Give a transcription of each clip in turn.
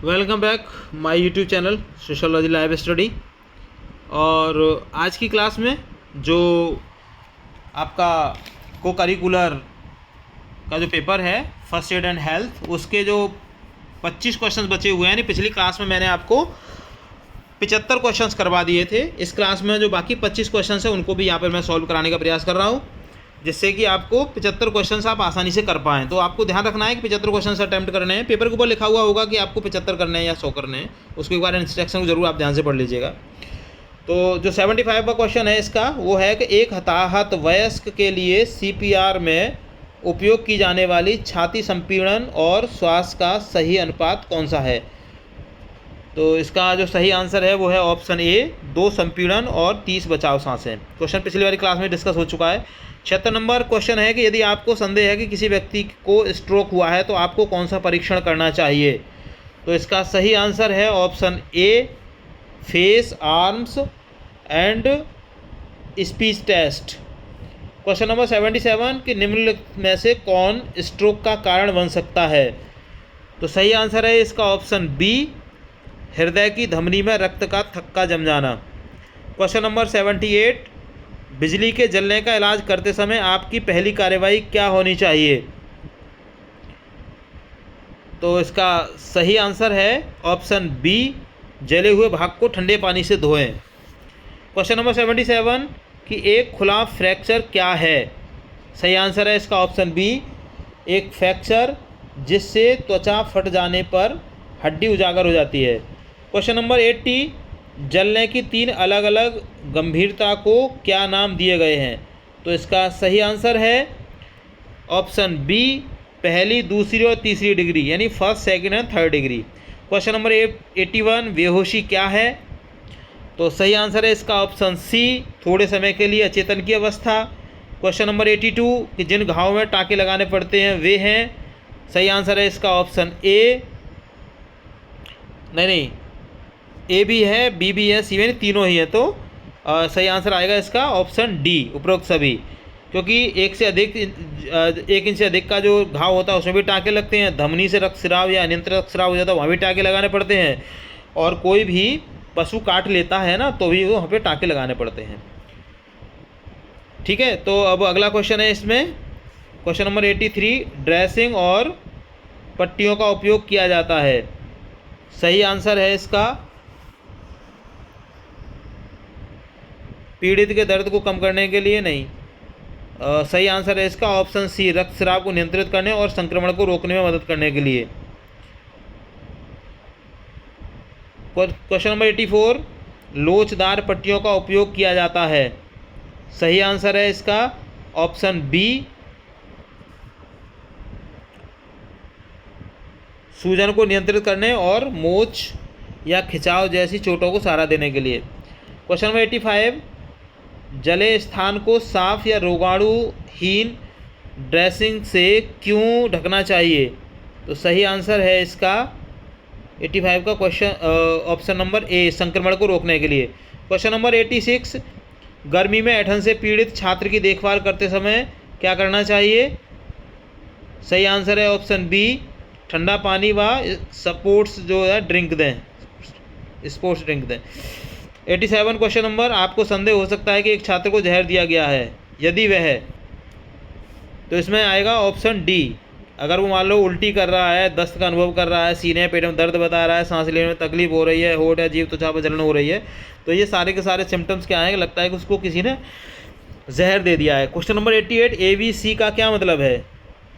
Welcome back my YouTube channel sociology live study. और आज की क्लास में जो आपका को करिकुलर का जो पेपर है फर्स्ट एड एंड हेल्थ, उसके जो 25 क्वेश्चंस बचे हुए हैं। यानी पिछली क्लास में मैंने आपको 75 क्वेश्चंस करवा दिए थे। इस क्लास में जो बाकी 25 क्वेश्चंस हैं उनको भी यहाँ पर मैं सॉल्व कराने का प्रयास कर रहा हूँ, जिससे कि आपको 75 क्वेश्चंस आप आसानी से कर पाएँ। तो आपको ध्यान रखना है कि 75 क्वेश्चंस अटैम्प्ट करने हैं। पेपर के ऊपर लिखा हुआ होगा कि आपको 75 करने हैं या 100 करने हैं, उसके एक बार इंस्ट्रक्शन को जरूर आप ध्यान से पढ़ लीजिएगा। तो जो 75 का क्वेश्चन है इसका वो है कि एक हताहत वयस्क के लिए CPR में उपयोग की जाने वाली छाती संपीड़न और श्वास का सही अनुपात कौन सा है। तो इसका जो सही आंसर है वो है ऑप्शन ए, 2 संपीड़न और 30 बचाव सांसें। क्वेश्चन पिछली वाली क्लास में डिस्कस हो चुका है। 76 नंबर क्वेश्चन है कि यदि आपको संदेह है कि किसी व्यक्ति को स्ट्रोक हुआ है तो आपको कौन सा परीक्षण करना चाहिए। तो इसका सही आंसर है option A, face, arms and speech test. Question number 77 कि निम्नलिखित में से कौन स्ट्रोक का कारण बन सकता है। तो सही आंसर है इसका ऑप्शन बी, हृदय की धमनी में रक्त का थक्का जम जाना। क्वेश्चन नंबर 78, बिजली के जलने का इलाज करते समय आपकी पहली कार्यवाही क्या होनी चाहिए। तो इसका सही आंसर है ऑप्शन बी, जले हुए भाग को ठंडे पानी से धोएं। क्वेश्चन नंबर 77 कि एक खुला फ्रैक्चर क्या है। सही आंसर है इसका ऑप्शन बी, एक फ्रैक्चर जिससे त्वचा फट जाने पर हड्डी उजागर हो जाती है। क्वेश्चन नंबर 80, जलने की 3 अलग अलग गंभीरता को क्या नाम दिए गए हैं। तो इसका सही आंसर है ऑप्शन बी, पहली, दूसरी और तीसरी डिग्री, यानी first, second and third degree. Question number 81, बेहोशी क्या है। तो सही आंसर है इसका ऑप्शन सी, थोड़े समय के लिए अचेतन की अवस्था। क्वेश्चन नंबर 82 कि जिन घावों में टाँके लगाने पड़ते हैं वे हैं। सही आंसर है इसका ऑप्शन ए, नहीं, ए भी है, बी भी है, सी भी है, तीनों ही है। तो सही आंसर आएगा इसका ऑप्शन डी, उपरोक्त सभी। क्योंकि एक इंच से अधिक का जो घाव होता है उसमें भी टाँके लगते हैं, धमनी से रक्तस्राव या अनियंत्रित रक्तस्राव हो जाता है वहाँ भी टाँके लगाने पड़ते हैं, और कोई भी पशु काट लेता है ना तो भी वहाँ पे टाँके लगाने पड़ते हैं। ठीक है, तो अब अगला क्वेश्चन है इसमें, क्वेश्चन नंबर 83, ड्रेसिंग और पट्टियों का उपयोग किया जाता है। सही आंसर है इसका पीड़ित के दर्द को कम करने के लिए नहीं। सही आंसर है इसका ऑप्शन सी, रक्तस्राव को नियंत्रित करने और संक्रमण को रोकने में मदद करने के लिए। क्वेश्चन नंबर 84, लोचदार पट्टियों का उपयोग किया जाता है। सही आंसर है इसका ऑप्शन बी, सूजन को नियंत्रित करने और मोच या खिंचाव जैसी चोटों को सहारा देने के लिए। क्वेश्चन नंबर 85, जले स्थान को साफ या रोगाणुहीन ड्रेसिंग से क्यों ढकना चाहिए। तो सही आंसर है इसका 85 का क्वेश्चन ऑप्शन नंबर ए, संक्रमण को रोकने के लिए। क्वेश्चन नंबर 86, गर्मी में ऐंठन से पीड़ित छात्र की देखभाल करते समय क्या करना चाहिए। सही आंसर है ऑप्शन बी, ठंडा पानी व स्पोर्ट्स जो है ड्रिंक दें, स्पोर्ट्स ड्रिंक दें। 87 क्वेश्चन नंबर, आपको संदेह हो सकता है कि एक छात्र को जहर दिया गया है, यदि वह है, तो इसमें आएगा ऑप्शन डी। अगर वो मान लो उल्टी कर रहा है, दस्त का अनुभव कर रहा है, सीने पेट में दर्द बता रहा है, सांस लेने में तकलीफ हो रही है, होठ या जीभ त्वचा पर जलन हो रही है, तो ये सारे के सारे सिम्टम्स क्या हैं, लगता है कि उसको किसी ने जहर दे दिया है। क्वेश्चन नंबर 88, ABC का क्या मतलब है।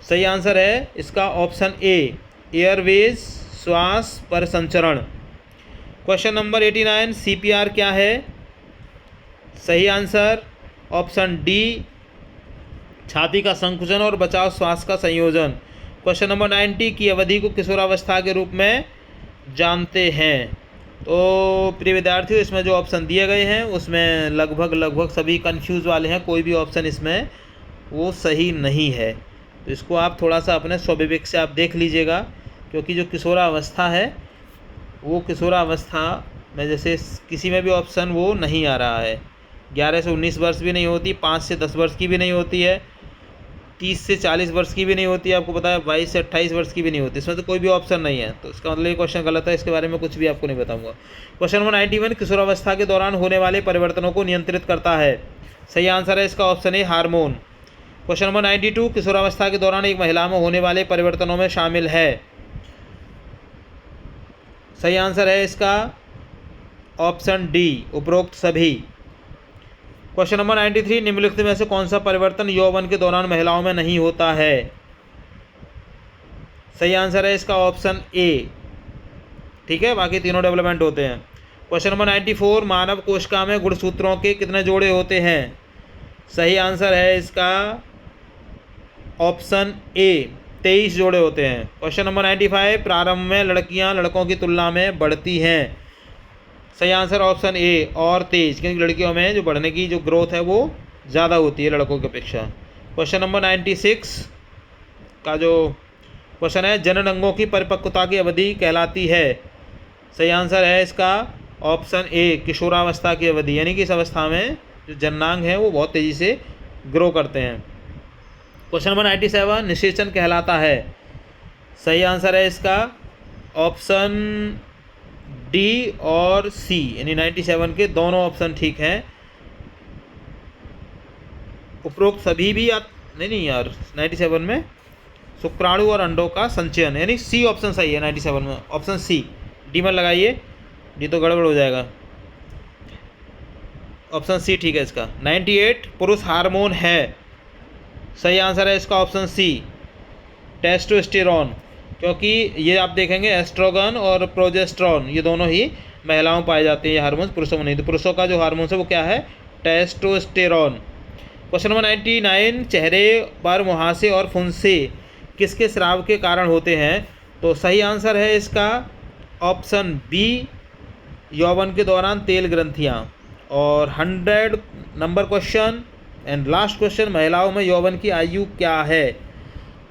सही आंसर है इसका ऑप्शन ए, एयरवेज, श्वास पर संचरण। क्वेश्चन नंबर 89, CPR क्या है। सही आंसर ऑप्शन डी, छाती का संकुचन और बचाव श्वास का संयोजन। क्वेश्चन नंबर 90 की अवधि को किशोरावस्था के रूप में जानते हैं। तो प्रिय विद्यार्थियों, इसमें जो ऑप्शन दिए गए हैं उसमें लगभग सभी कंफ्यूज वाले हैं, कोई भी ऑप्शन इसमें वो सही नहीं है। तो इसको आप थोड़ा सा अपने स्वविवेक से आप देख लीजिएगा, क्योंकि जो किशोरावस्था है वो किशोरावस्था में जैसे किसी में भी ऑप्शन वो नहीं आ रहा है। 11 से 19 वर्ष भी नहीं होती, 5 से 10 वर्ष की भी नहीं होती है, 30 से 40 वर्ष की भी नहीं होती, आपको पता है 22 से 28 वर्ष की भी नहीं होती, इसमें तो कोई भी ऑप्शन नहीं है, तो इसका मतलब ये क्वेश्चन गलत है, इसके बारे में कुछ भी आपको नहीं बताऊंगा। क्वेश्चन नंबर 91, किशोरावस्था के दौरान होने वाले परिवर्तनों को नियंत्रित करता है। सही आंसर है इसका option A hormone. Question number 92, किशोरावस्था के दौरान एक महिला में होने वाले परिवर्तनों में शामिल है। सही आंसर है इसका ऑप्शन डी, उपरोक्त सभी। क्वेश्चन नंबर 93, निम्नलिखित में से कौन सा परिवर्तन यौवन के दौरान महिलाओं में नहीं होता है। सही आंसर है इसका ऑप्शन ए, ठीक है, बाकी तीनों डेवलपमेंट होते हैं। क्वेश्चन नंबर 94, मानव कोशिका में गुणसूत्रों के कितने जोड़े होते हैं। सही आंसर है इसका ऑप्शन ए, 23 जोड़े होते हैं। क्वेश्चन नंबर 95, प्रारंभ में लड़कियां लड़कों की तुलना में बढ़ती हैं। सही आंसर ऑप्शन ए, और तेज, क्योंकि लड़कियों में जो बढ़ने की जो ग्रोथ है वो ज़्यादा होती है लड़कों की अपेक्षा। क्वेश्चन नंबर 96 का जो क्वेश्चन है, जनन अंगों की परिपक्वता की अवधि कहलाती है। सही आंसर है इसका ऑप्शन ए, किशोरावस्था की अवधि, यानी कि इस अवस्था में जो जननांग है वो बहुत तेज़ी से ग्रो करते हैं। क्वेश्चन नंबर 97, निषेचन कहलाता है। सही आंसर है इसका ऑप्शन डी और सी, यानी 97 के दोनों ऑप्शन ठीक हैं। उपरोक्त सभी भी नहीं यार, 97 में शुक्राणु और अंडों का संचयन, यानी सी ऑप्शन सही है 97 में, ऑप्शन सी। डी मत लगाइए, डी तो गड़बड़ हो जाएगा, ऑप्शन सी ठीक है इसका। 98, पुरुष हार्मोन है। सही आंसर है इसका ऑप्शन सी, टेस्टोस्टेरोन, क्योंकि ये आप देखेंगे एस्ट्रोगन और प्रोजेस्टेरोन ये दोनों ही महिलाओं में पाए जाते हैं, ये हार्मोन्स पुरुषों में नहीं। तो पुरुषों का जो हार्मोन्स है वो क्या है, टेस्टोस्टेरोन। क्वेश्चन नंबर 99, चेहरे पर मुहासे और फुंसे किसके स्राव के कारण होते हैं। तो सही आंसर है इसका ऑप्शन बी, यौवन के दौरान तेल ग्रंथियाँ। और 100 number question and last question, महिलाओं में यौवन की आयु क्या है।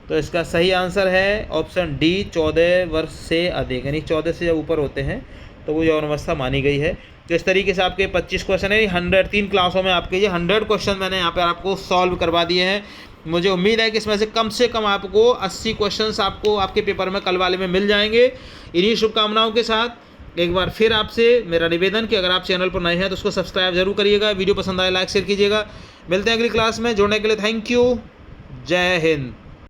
तो इसका सही आंसर है ऑप्शन डी, 14 वर्ष से अधिक, यानी 14 से जब ऊपर होते हैं तो वो यौवनावस्था मानी गई है। तो इस तरीके से आपके 25 क्वेश्चन है, 103 क्लासों में आपके ये 100 क्वेश्चन मैंने यहाँ पर आपको सॉल्व करवा दिए हैं। मुझे उम्मीद है कि इसमें से कम आपको 80 क्वेश्चंस आपको आपके पेपर में कल वाले में मिल जाएंगे। इन्हीं शुभकामनाओं के साथ एक बार फिर आपसे मेरा निवेदन कि अगर आप चैनल पर नए हैं तो उसको सब्सक्राइब जरूर करिएगा, वीडियो पसंद आए लाइक शेयर कीजिएगा। मिलते हैं अगली क्लास में, जुड़ने के लिए थैंक यू, जय हिंद।